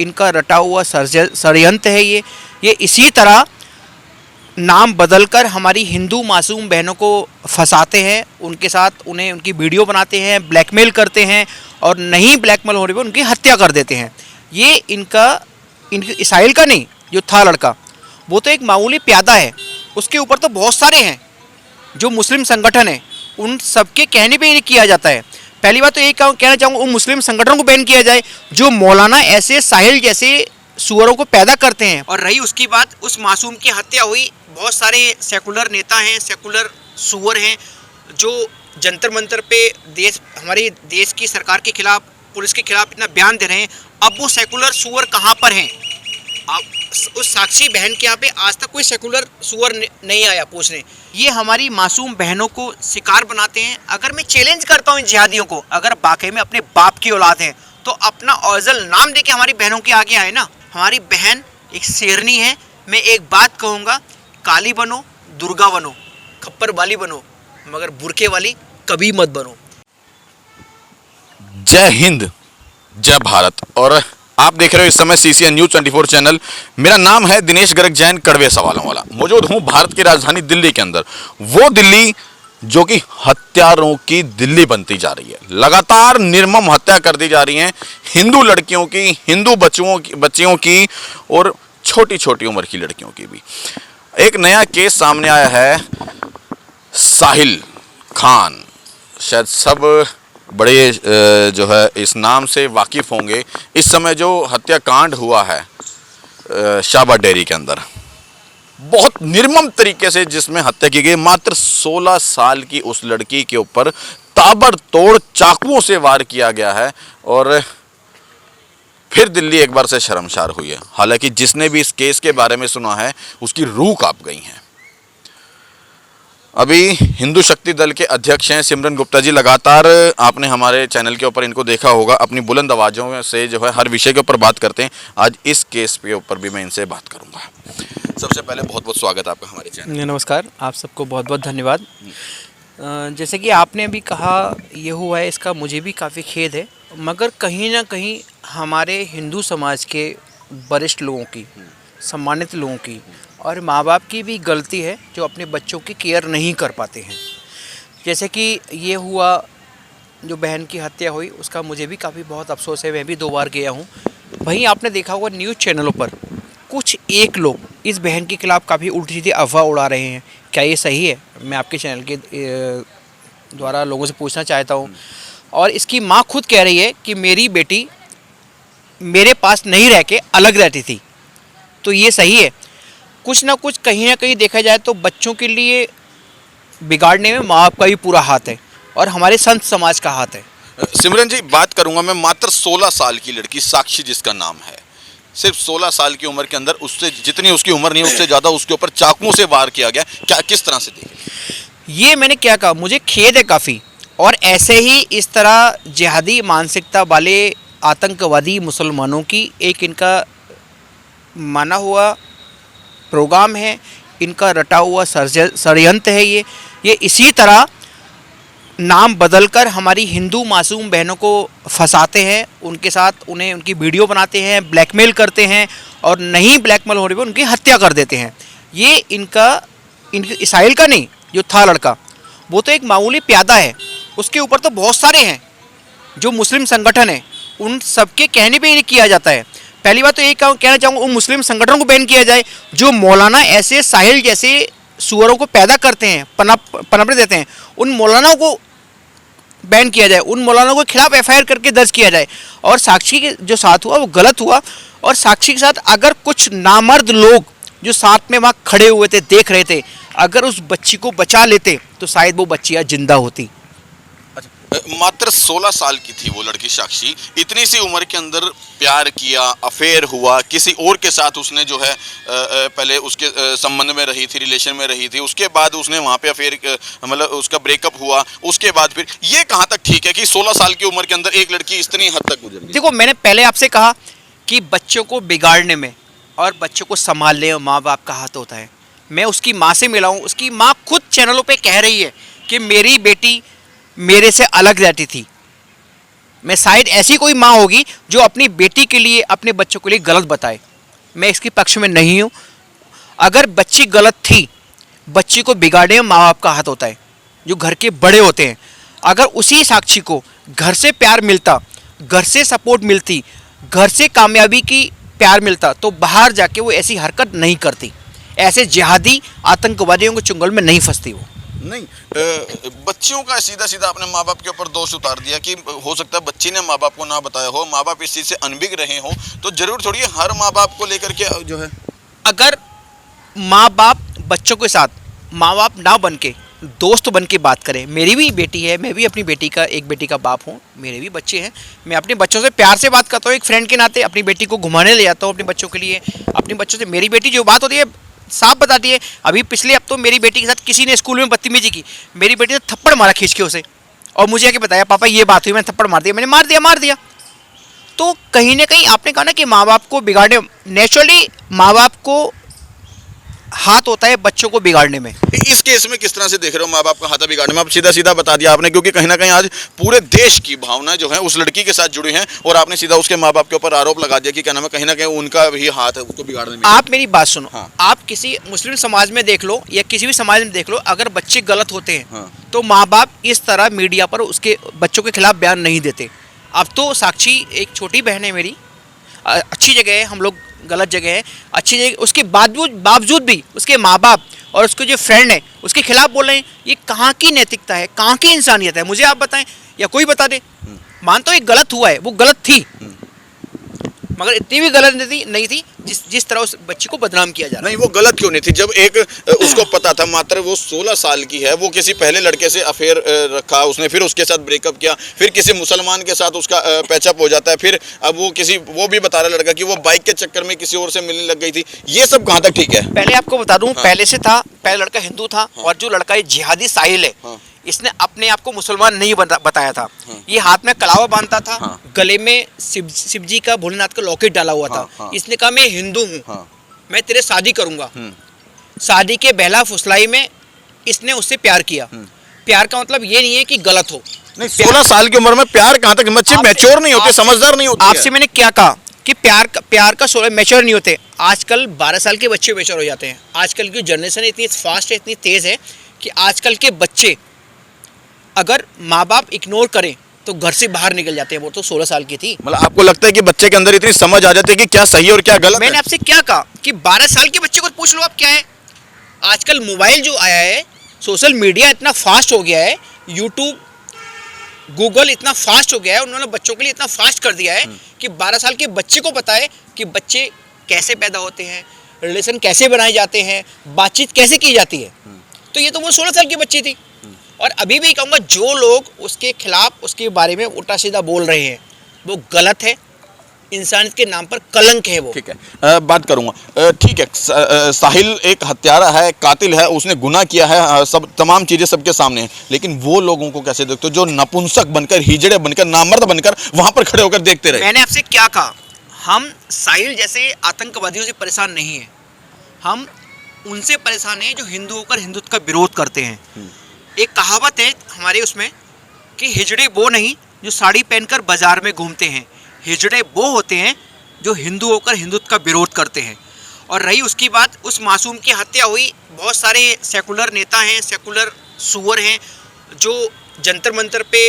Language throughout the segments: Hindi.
इनका रटा हुआ षड्यंत्र है ये इसी तरह नाम बदलकर हमारी हिंदू मासूम बहनों को फंसाते हैं, उनके साथ उन्हें उनकी वीडियो बनाते हैं, ब्लैकमेल करते हैं और नहीं ब्लैकमेल होने पर उनकी हत्या कर देते हैं। ये इनका इसराइल का नहीं, जो था लड़का वो तो एक मामूली प्यादा है, उसके ऊपर तो बहुत सारे हैं जो मुस्लिम संगठन है, उन सबके कहने पे ये किया जाता है। पहली बात तो ये कहना चाहूँगा उन मुस्लिम संगठनों को बैन किया जाए जो मौलाना ऐसे साहिल जैसे सुअरों को पैदा करते हैं। और रही उसकी बात, उस मासूम की हत्या हुई, बहुत सारे सेकुलर नेता हैं, सेकुलर सुअर हैं जो जंतर मंतर पे हमारे देश की सरकार के खिलाफ, पुलिस के खिलाफ इतना बयान दे रहे हैं। अब वो सेकुलर सुअर कहाँ पर हैं? उस साक्षी बहन के यहाँ पे आज तक कोई सेकुलर सुअर नहीं आया पूछने। ये हमारी मासूम बहनों को शिकार बनाते हैं। अगर मैं चैलेंज करता हूँ इन जिहादियों को, अगर वाकई में अपने बाप की औलाद है तो अपना ओरिजिनल नाम देके हमारी बहनों के आगे आए ना। हमारी बहन एक शेरनी है। मैं एक बात कहूँगा, काली बनो, दुर्गा बनो, खप्पर वाली बनो, मगर बुरके वाली कभी मत बनो। जय हिंद, जय भारत। और आप देख रहे हो इस समय CCN न्यूज 24 चैनल। मेरा नाम है दिनेश गर्ग जैन, कड़वे सवालों वाला। मौजूद हूँ भारत की राजधानी दिल्ली के अंदर, वो दिल्ली जो कि हत्यारों की दिल्ली बनती जा रही है। लगातार निर्मम हत्या कर दी जा रही है हिंदू लड़कियों की, हिंदू बच्चियों की और छोटी छोटी उम्र की लड़कियों की भी। एक नया केस सामने आया है, साहिल खान। शायद सब बड़े जो है इस नाम से वाकिफ होंगे। इस समय जो हत्याकांड हुआ है शाबा डेयरी के अंदर, बहुत निर्मम तरीके से जिसमें हत्या की गई, मात्र 16 साल की उस लड़की के ऊपर ताबड़तोड़ चाकुओं से वार किया गया है। और फिर दिल्ली एक बार से शर्मसार हुई है। हालांकि जिसने भी इस केस के बारे में सुना है उसकी रूह कांप गई है। अभी हिंदू शक्ति दल के अध्यक्ष हैं सिमरन गुप्ता जी। लगातार आपने हमारे चैनल के ऊपर इनको देखा होगा, अपनी बुलंद आवाज़ों से जो है हर विषय के ऊपर बात करते हैं। आज इस केस के ऊपर भी मैं इनसे बात करूंगा। सबसे पहले बहुत बहुत स्वागत आपका हमारे चैनल। नमस्कार, आप सबको बहुत बहुत धन्यवाद। जैसे कि आपने अभी कहा ये हुआ है, इसका मुझे भी काफ़ी खेद है, मगर कहीं ना कहीं हमारे हिंदू समाज के वरिष्ठ लोगों की, सम्मानित लोगों की और माँ बाप की भी गलती है जो अपने बच्चों की केयर नहीं कर पाते हैं। जैसे कि ये हुआ, जो बहन की हत्या हुई, उसका मुझे भी काफ़ी बहुत अफसोस है। मैं भी 2 बार गया हूँ। वहीं आपने देखा होगा न्यूज़ चैनलों पर कुछ एक लोग इस बहन के खिलाफ़ काफ़ी उल्टी सीधी अफवाह उड़ा रहे हैं। क्या ये सही है? मैं आपके चैनल के द्वारा लोगों से पूछना चाहता हूँ। और इसकी माँ खुद कह रही है कि मेरी बेटी मेरे पास नहीं रह के अलग रहती थी। तो ये सही है? कुछ ना कुछ कहीं ना कहीं देखा जाए तो बच्चों के लिए बिगाड़ने में माँ बाप का भी पूरा हाथ है और हमारे संत समाज का हाथ है। सिमरन जी, बात करूंगा मैं मात्र 16 साल की लड़की, साक्षी जिसका नाम है, सिर्फ 16 साल की उम्र के अंदर, उससे जितनी उसकी उम्र नहीं उससे ज़्यादा उसके ऊपर चाकुओं से वार किया गया। क्या किस तरह से देखें? ये मैंने क्या कहा, मुझे खेद है काफ़ी। और ऐसे ही इस तरह जिहादी मानसिकता वाले आतंकवादी मुसलमानों की एक इनका माना हुआ प्रोग्राम है, इनका रटा हुआ षड्यंत्र है ये इसी तरह नाम बदलकर हमारी हिंदू मासूम बहनों को फंसाते हैं, उनके साथ उन्हें उनकी वीडियो बनाते हैं, ब्लैकमेल करते हैं और नहीं ब्लैकमेल होने पर उनकी हत्या कर देते हैं। ये इनका इसराइल का नहीं, जो था लड़का वो तो एक मामूली प्यादा है, उसके ऊपर तो बहुत सारे हैं जो मुस्लिम संगठन है, उन सबके कहने पे ये किया जाता है। पहली बात तो ये कहना चाहूँगा उन मुस्लिम संगठनों को बैन किया जाए जो मौलाना ऐसे साहिल जैसे सुअरों को पैदा करते हैं, पनपने देते हैं। उन मौलानाओं को बैन किया जाए, उन मौलानाओं के खिलाफ FIR करके दर्ज किया जाए। और साक्षी के जो साथ हुआ वो गलत हुआ। और साक्षी के साथ अगर कुछ नामर्द लोग जो साथ में वहाँ खड़े हुए थे, देख रहे थे, अगर उस बच्ची को बचा लेते तो शायद वो बच्ची आज जिंदा होती। मात्र 16 साल की थी वो लड़की साक्षी। इतनी सी उम्र के अंदर प्यार किया, अफेयर हुआ, किसी और के साथ उसने जो है पहले उसके संबंध में रही थी, रिलेशन में रही थी, उसके बाद उसने वहाँ पे अफेयर, मतलब उसका ब्रेकअप हुआ, उसके बाद फिर ये कहाँ तक ठीक है कि 16 साल की उम्र के अंदर एक लड़की इतनी हद तक गुजर गई? देखो, मैंने पहले आपसे कहा कि बच्चों को बिगाड़ने में और बच्चों को संभालने में माँ बाप का हाथ होता है। मैं उसकी माँ से मिला हूँ, उसकी माँ खुद चैनलों पे कह रही है कि मेरी बेटी मेरे से अलग रहती थी। मैं शायद ऐसी कोई माँ होगी जो अपनी बेटी के लिए, अपने बच्चों के लिए गलत बताए। मैं इसके पक्ष में नहीं हूँ। अगर बच्ची गलत थी, बच्ची को बिगाड़ने में माँ बाप का हाथ होता है, जो घर के बड़े होते हैं। अगर उसी साक्षी को घर से प्यार मिलता, घर से सपोर्ट मिलती, घर से कामयाबी की प्यार मिलता, तो बाहर जाके वो ऐसी हरकत नहीं करती, ऐसे जिहादी आतंकवादियों के चुंगल में नहीं फंसती वो। नहीं, बच्चियों का सीधा सीधा अपने माँ बाप के ऊपर दोष उतार दिया कि हो सकता है बच्ची ने माँ बाप को ना बताया हो, माँ बाप इस चीज़ से अनभिज्ञ रहे हो, तो जरूर थोड़ी हर माँ बाप को लेकर के जो है। अगर माँ बाप बच्चों के साथ माँ बाप ना बन के दोस्त बन के बात करें, मेरी भी बेटी है, मैं भी अपनी बेटी का, एक बेटी का बाप हूँ, मेरे भी बच्चे हैं, मैं अपने बच्चों से प्यार से बात करता हूँ, एक फ्रेंड के नाते अपनी बेटी को घुमाने ले जाता हूँ अपने बच्चों के लिए। अपने बच्चों से मेरी बेटी जो बात होती है साफ बताती है। अभी पिछले हफ्तों मेरी बेटी के साथ किसी ने स्कूल में बदतमीजी की, मेरी बेटी ने थप्पड़ मारा खींच के उसे, और मुझे आके बताया पापा ये बात हुई, मैंने थप्पड़ मार दिया, मैंने मार दिया। तो कहीं ना कहीं आपने कहा ना कि माँ बाप को बिगाड़ने, नेचुरली माँ बाप को हाथ होता है बच्चों को बिगाड़ने में। इस केस में किस तरह से देख रहे हो माँ बाप का हाथ बिगाड़ने में? आप सीधा सीधा बता दिया आपने, क्योंकि कहीं ना कहीं आज पूरे देश की भावनाएं जो है उस लड़की के साथ जुड़ी हैं, और आपने सीधा उसके माँ बाप के ऊपर आरोप लगा दिया कि क्या नाम है, कहीं ना कहीं उनका भी हाथ है उसको बिगाड़ने में। आप मेरी बात सुनो। हाँ। आप किसी मुस्लिम समाज में देख लो या किसी भी समाज में देख लो, अगर बच्चे गलत होते हैं हाँ। तो माँ बाप इस तरह मीडिया पर उसके बच्चों के खिलाफ बयान नहीं देते। अब तो साक्षी एक छोटी बहन है मेरी, अच्छी जगह है, हम लोग गलत जगह है, अच्छी जगह, उसके बावजूद भी उसके माँ बाप और उसके जो फ्रेंड है उसके खिलाफ बोल रहे हैं। ये कहाँ की नैतिकता है, कहाँ की इंसानियत है? मुझे आप बताएं या कोई बता दे। मान तो एक गलत हुआ है, वो गलत थी, मगर इतनी भी गलत नहीं थी जिस तरह उस बच्ची को बदनाम किया जा रहा है। नहीं, वो गलत क्यों नहीं थी? जब एक उसको पता था, मात्र वो 16 साल की है, वो किसी पहले लड़के से अफेयर रखा उसने, फिर उसके साथ ब्रेकअप किया, फिर किसी मुसलमान के साथ उसका पैचअप हो जाता है, फिर अब वो भी बता रहा लड़का कि वो बाइक के चक्कर में किसी और से मिलने लग गई थी। ये सब कहाँ तक ठीक है? पहले आपको बता दूं, हाँ। पहले से था, पहले लड़का हिंदू था, और जो लड़का ये जिहादी साहिल है, हाँ। इसने अपने आप को मुसलमान नहीं बताया था। हाँ। ये हाथ में कलावा बांधता था, हाँ। गले में शिव जी का, भोलेनाथ का लॉकेट डाला हुआ था। हाँ। हाँ। इसने कहा मैं हिंदू हूँ, हाँ। मैं तेरे शादी करूंगा। शादी के बहला फुसलाई में इसने उससे प्यार किया। प्यार का मतलब ये नहीं है कि गलत हो। नहीं, 16 साल की उम्र में प्यार कहाँ तक? बच्चे मैच्योर नहीं होते, समझदार नहीं होते। आपसे मैंने क्या कहा कि प्यार का 16 मैच्योर नहीं होते। आजकल 12 साल के बच्चे मैच्योर हो जाते हैं। आजकल की जनरेशन इतनी फास्ट है, इतनी तेज है कि आजकल के बच्चे अगर माँ बाप इग्नोर करें तो घर से बाहर निकल जाते हैं। वो तो 16 साल की थी। मतलब आपको लगता है कि बच्चे के अंदर इतनी समझ आ जाती है कि क्या सही और क्या गलत? मैंने आपसे क्या कहा कि 12 साल के बच्चे को पूछ लो आप क्या है। आजकल मोबाइल जो आया है, सोशल मीडिया इतना फास्ट हो गया है, यूट्यूब, गूगल इतना फास्ट हो गया है, उन्होंने बच्चों के लिए इतना फास्ट कर दिया है कि 12 साल के बच्चे को पता है कि बच्चे कैसे पैदा होते हैं, रिलेशन कैसे बनाए जाते हैं, बातचीत कैसे की जाती है। तो ये तो वो 16 साल की बच्ची थी। और अभी भी कहूँगा, जो लोग उसके खिलाफ, उसके बारे में उल्टा सीधा बोल रहे हैं, वो गलत है, इंसानियत के नाम पर कलंक है वो। ठीक है, बात करूंगा। ठीक है, साहिल एक हत्यारा है, कातिल है, उसने गुनाह किया है, सब तमाम चीजें सबके सामने हैं, लेकिन वो लोगों को कैसे देखते हो जो नपुंसक बनकर, हिजड़े बनकर, नामर्द बनकर वहां पर खड़े होकर देखते रहे? मैंने आपसे क्या कहा, हम साहिल जैसे आतंकवादियों से परेशान नहीं है, हम उनसे परेशान हैं जो हिंदू होकर हिंदुत्व का विरोध करते हैं। एक कहावत है हमारे उसमें कि हिजड़े वो नहीं जो साड़ी पहनकर बाजार में घूमते हैं, हिजड़े वो होते हैं जो हिंदू होकर हिंदुत्व का विरोध करते हैं। और रही उसकी बात, उस मासूम की हत्या हुई, बहुत सारे सेकुलर नेता हैं, सेकुलर सुअर हैं जो जंतर मंतर पे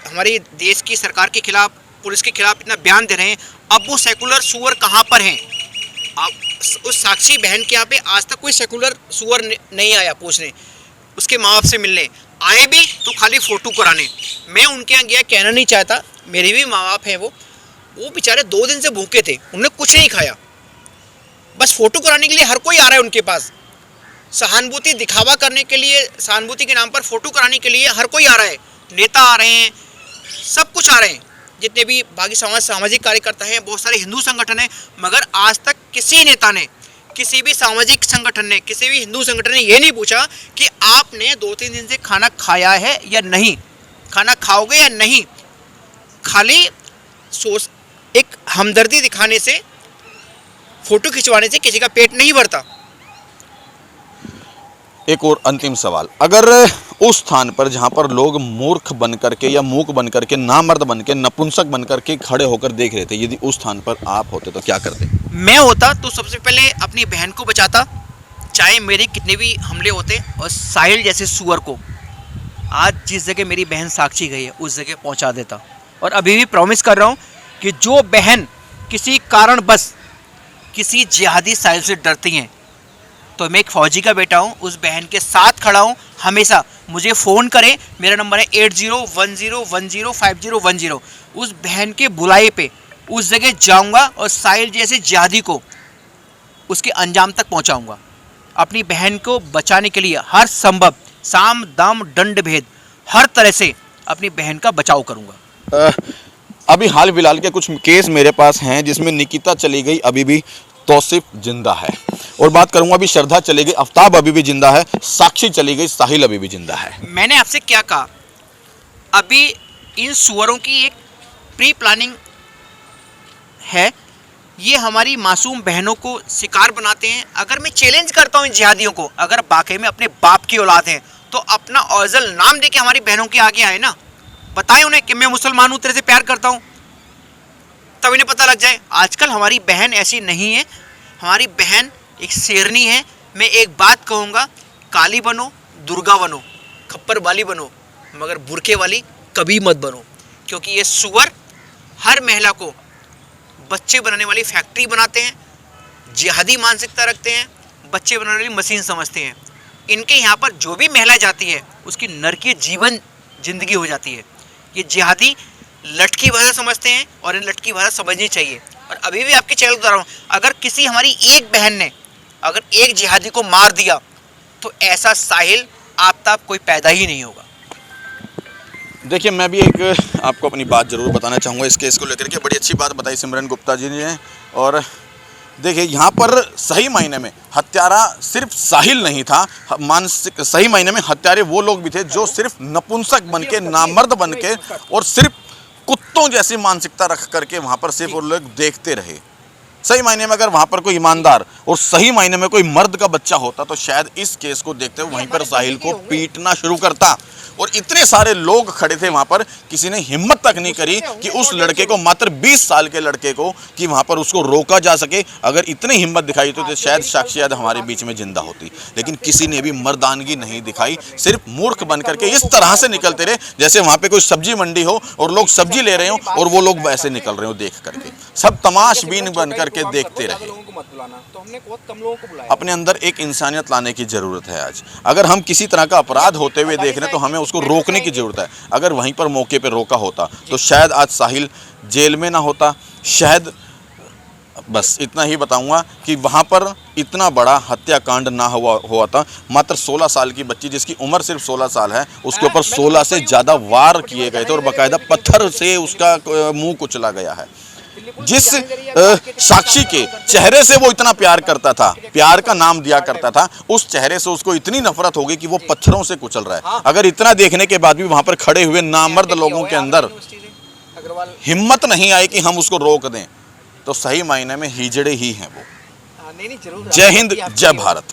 हमारे देश की सरकार के खिलाफ, पुलिस के खिलाफ इतना बयान दे रहे हैं। अब वो सेकुलर सुअर कहाँ पर हैं? उस साक्षी बहन के यहाँ पे आज तक कोई सेकुलर सुअर नहीं आया पूछने, उसके माँ बाप से मिलने। आए भी तो खाली फ़ोटो कराने। मैं उनके यहाँ गया, कहना नहीं चाहता, मेरे भी माँ बाप हैं, वो बेचारे 2 दिन से भूखे थे, उन्होंने कुछ नहीं खाया, बस फ़ोटो कराने के लिए हर कोई आ रहा है उनके पास। सहानुभूति दिखावा करने के लिए, सहानुभूति के नाम पर फ़ोटो कराने के लिए हर कोई आ रहा है। नेता आ रहे हैं, सब कुछ आ रहे हैं, जितने भी बाकी सामाजिक कार्यकर्ता हैं, बहुत सारे हिंदू संगठन हैं, मगर आज तक किसी नेता ने, किसी भी सामाजिक संगठन ने, किसी भी हिंदू संगठन ने ये नहीं पूछा कि आपने 2-3 दिन से खाना खाया है या नहीं, खाना खाओगे या नहीं। खाली एक हमदर्दी दिखाने से, फोटो खिंचवाने से किसी का पेट नहीं भरता। एक और अंतिम सवाल, अगर उस स्थान पर जहां पर लोग मूर्ख बन करके या मूक बन करके, नामर्द बन के, नपुंसक बन करके खड़े होकर देख रहे थे, यदि उस स्थान पर आप होते तो क्या करते? मैं होता तो सबसे पहले अपनी बहन को बचाता, चाहे मेरे कितने भी हमले होते, और साहिल जैसे सुअर को आज जिस जगह मेरी बहन साक्षी गई है उस जगह पहुंचा देता। और अभी भी प्रॉमिस कर रहा हूं कि जो बहन किसी कारण बस किसी जिहादी साहिल से डरती हैं, तो मैं एक फ़ौजी का बेटा हूं, उस बहन के साथ खड़ा हूं हमेशा। मुझे फ़ोन करें, मेरा नंबर है 8010105010। उस बहन के बुलाए पे उस जगह जाऊंगा और साहिल जैसे जिहादी को उसके अंजाम तक पहुंचाऊंगा। अपनी बहन को बचाने के लिए हर संभव साम दाम दंड भेद हर तरह से अपनी बहन का बचाव करूंगा। अभी हाल फिलहाल के कुछ केस मेरे पास हैं जिसमें निकिता चली गई, अभी भी तौसीफ जिंदा है। और बात करूंगा, अभी श्रद्धा चली गई, आफ्ताब अभी भी जिंदा है, साक्षी चली गई, साहिल अभी भी जिंदा है। मैंने आपसे क्या कहा, अभी इन सुअरों की एक प्री प्लानिंग है, ये हमारी मासूम बहनों को शिकार बनाते हैं। अगर मैं चैलेंज करता हूँ इन जिहादियों को, अगर वाकई में अपने बाप की औलाद हैं तो अपना औजल नाम देके हमारी बहनों के आगे आए ना, बताएं उन्हें कि मैं मुसलमान हूँ, तेरे से प्यार करता हूँ, तब इन्हें पता लग जाए। आजकल हमारी बहन ऐसी नहीं है, हमारी बहन एक शेरनी है। मैं एक बात कहूँगा, काली बनो, दुर्गा बनो, खप्पर वाली बनो, मगर बुरके वाली कभी मत बनो, क्योंकि ये सुअर हर महिला को बच्चे बनाने वाली फैक्ट्री बनाते हैं, जिहादी मानसिकता रखते हैं, बच्चे बनाने वाली मशीन समझते हैं। इनके यहाँ पर जो भी महिला जाती है उसकी नरकीय जीवन जिंदगी हो जाती है। ये जिहादी लटकी भाषा समझते हैं और इन लटकी भाषा समझनी चाहिए। और अभी भी आपके चैनल बता रहा हूँ, अगर किसी हमारी एक बहन ने अगर एक जिहादी को मार दिया तो ऐसा साहिल आफ्ताब कोई पैदा ही नहीं होगा। देखिए, मैं भी एक आपको अपनी बात ज़रूर बताना चाहूँगा इस केस को लेकर के। बड़ी अच्छी बात बताई सिमरन गुप्ता जी ने। और देखिए, यहाँ पर सही मायने में हत्यारा सिर्फ साहिल नहीं था, मानसिक सही मायने में हत्यारे वो लोग भी थे जो सिर्फ नपुंसक बन के, नामर्द बन के और सिर्फ कुत्तों जैसी मानसिकता रख करके वहाँ पर सिर्फ वो लोग देखते रहे। सही मायने में अगर वहाँ पर कोई ईमानदार और सही मायने में कोई मर्द का बच्चा होता तो शायद इस केस को देखते हुए वहीं पर साहिल को पीटना शुरू करता। और इतने सारे लोग खड़े थे वहाँ पर, किसी ने हिम्मत तक नहीं करी कि उस लड़के को, मात्र 20 साल के लड़के को, कि वहाँ पर उसको रोका जा सके। अगर इतनी हिम्मत दिखाई तो शायद साक्षी याद हमारे बीच में जिंदा होती, लेकिन किसी ने भी मर्दानगी नहीं दिखाई। सिर्फ मूर्ख बन करके इस तरह से निकलते रहे जैसे वहाँ पे कोई सब्जी मंडी हो और लोग सब्जी ले रहे हो और वो लोग वैसे निकल रहे हो देख करके। सब तमाशबीन बन करके देखते रहे। अपने अंदर एक इंसानियत लाने की जरूरत है। आज अगर हम किसी तरह का अपराध होते हुए देख रहे हैं तो हमें उसको रोकने की जरूरत है। अगर वहीं पर मौके पर रोका होता तो शायद आज साहिल जेल में ना होता। शायद बस इतना ही बताऊंगा कि वहाँ पर इतना बड़ा हत्याकांड ना हुआ था। मात्र 16 साल की बच्ची, जिसकी उम्र सिर्फ 16 साल है, उसके ऊपर 16 से ज़्यादा वार किए गए थे और बाकायदा पत्थर से उसका मुंह कुचला गया है। जिस साक्षी के चेहरे से वो इतना प्यार करता था, प्यार का नाम दिया करता था, उस चेहरे से उसको इतनी नफरत हो गई कि वो पत्थरों से कुचल रहा है। अगर इतना देखने के बाद भी वहां पर खड़े हुए नामर्द लोगों के अंदर हिम्मत नहीं आई कि हम उसको रोक दें, तो सही मायने में हिजड़े ही हैं वो। जय हिंद, जय भारत।